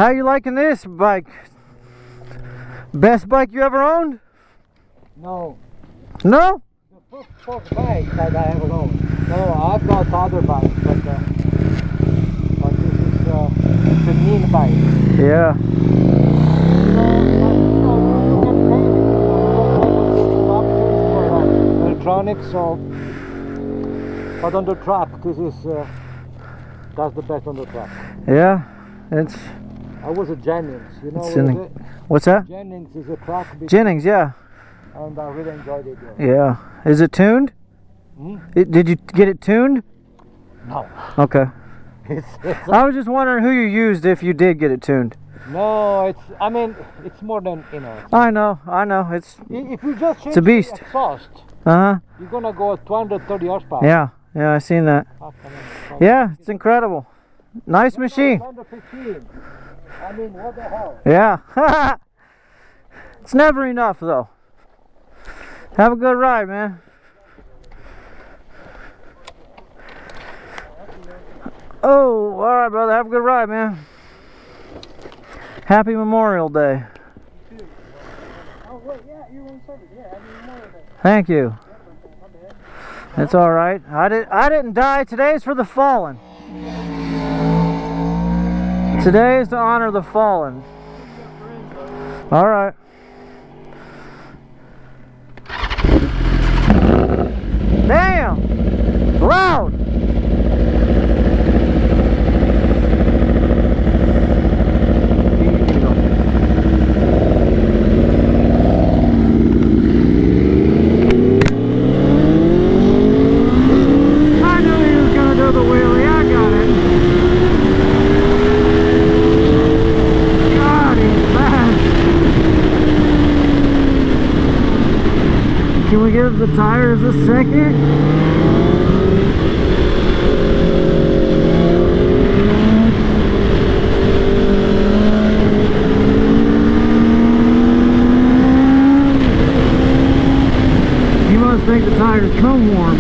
How you liking this bike? Best bike you ever owned? No. No? The first bike that I ever owned. No, I've got other bikes, but this is a mean bike. Yeah. You can pay for electronics, so. But on the track, this is that's the best on the track. Yeah. It's. I was at Jennings, you know. What's that? Jennings is a track. Jennings, yeah. And I really enjoyed it. Yeah. Is it tuned? Hmm? Did you get it tuned? No. Okay. it's I was just wondering who you used if you did get it tuned. No, I mean, it's more than, you know. I know. It's. If you just change It's a beast. the exhaust, You're gonna go at 230 horsepower. Yeah, I seen that. Yeah, it's incredible. Nice machine. Under 15. I mean, what the hell? Yeah. It's never enough though. Have a good ride, man. Oh, all right, brother. Have a good ride, man. Happy Memorial Day. Oh, wait, yeah, you're on service. Yeah, happy Memorial Day. Thank you. It's all right. I didn't die. Today's for the fallen. Today is to honor the fallen. All right. Damn! Loud! I knew he was gonna do the wheelie. I got it. God, he's fast. Can we give the tires a second? You must think the tires come warm.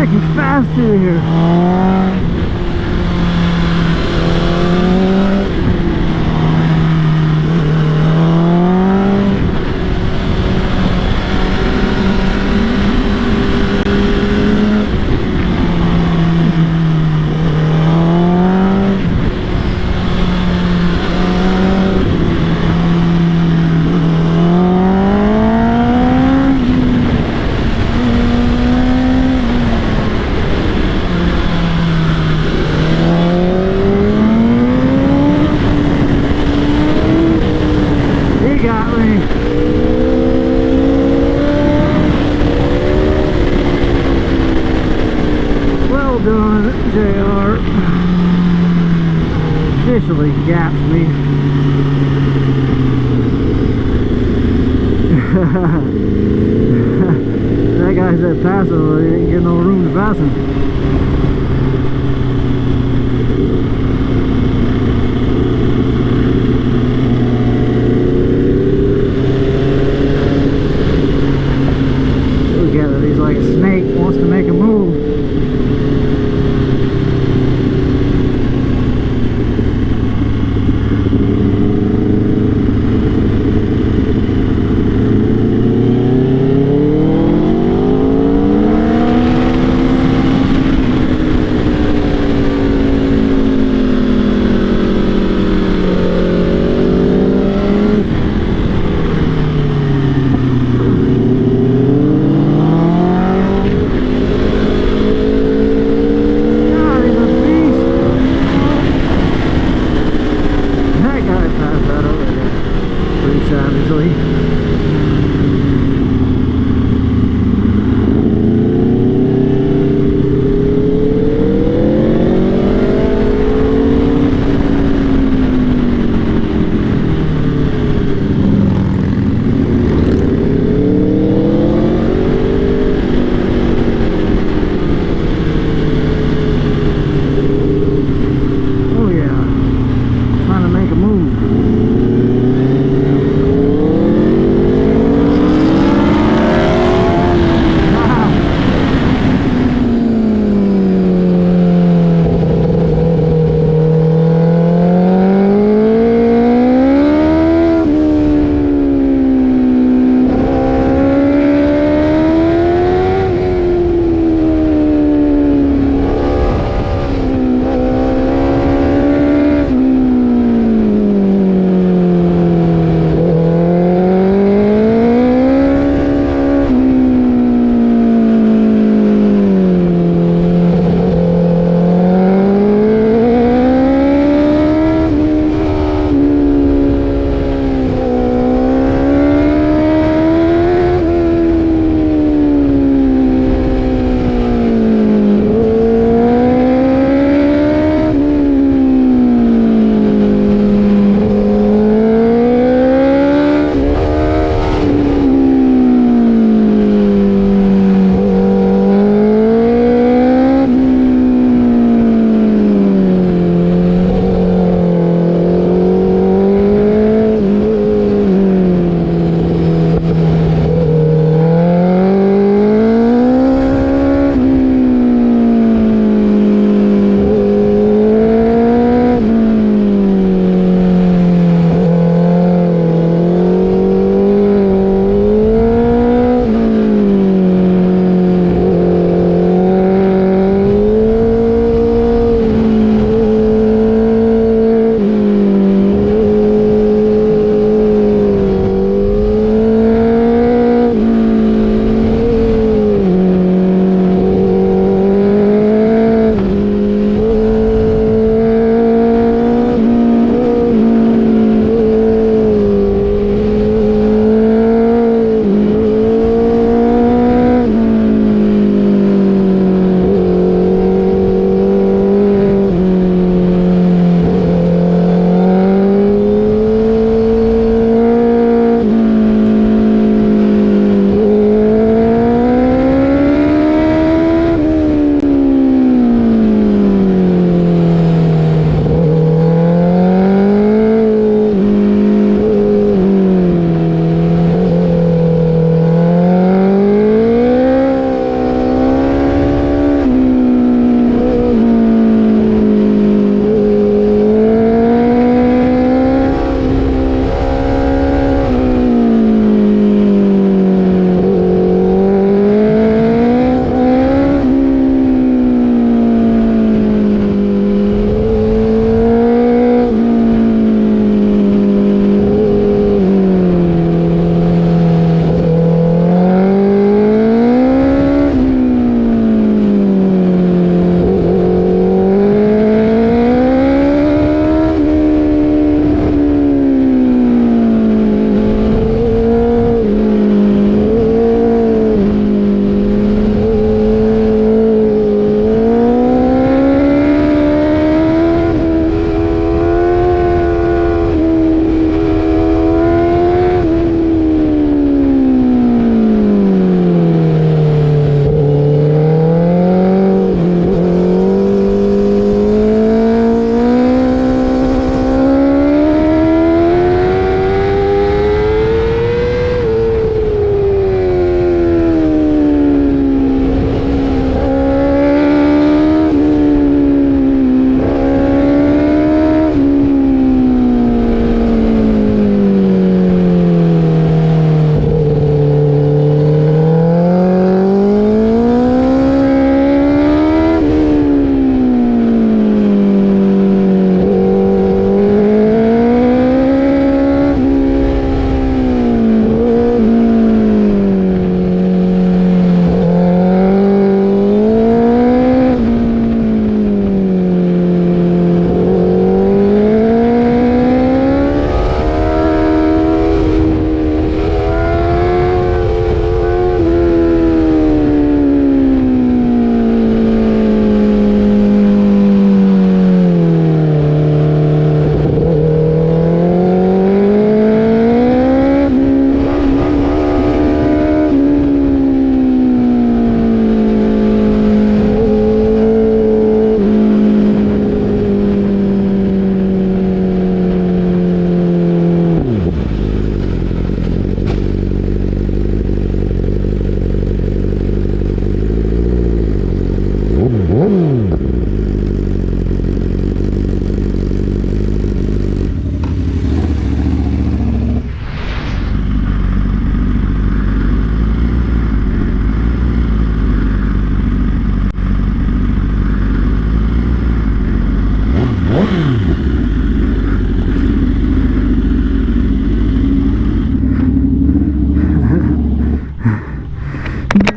freaking fast through here. JR officially gapped me. That guy said pass him, but he didn't get no room to pass him. Look at it, he's like a snake, wants to make a move.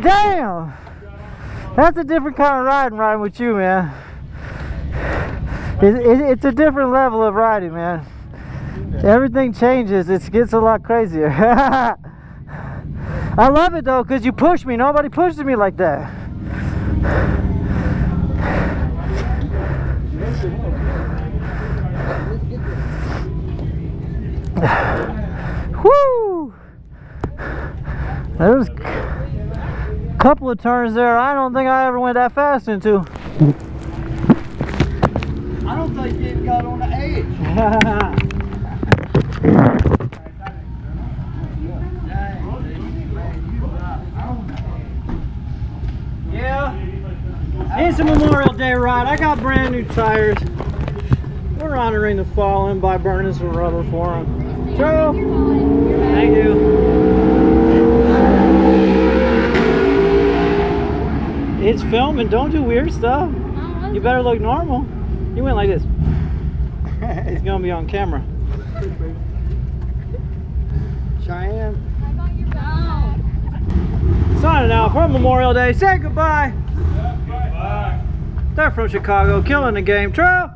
Damn! That's a different kind of riding with you, man. It's a different level of riding, man. Everything changes. It gets a lot crazier. I love it though, because you push me. Nobody pushes me like that. Woo! There's a couple of turns there I don't think I ever went that fast into. I don't think it got on the edge. Yeah, it's a Memorial Day ride. I got brand new tires. We're honoring the fallen by burning some rubber for them. Joe, thank you. It's filming. Don't do weird stuff. You better look normal. You went like this. It's gonna be on camera. Cheyenne. I got your bag. Signing out for Memorial Day. Say goodbye. Bye. They're from Chicago, killing the game. True.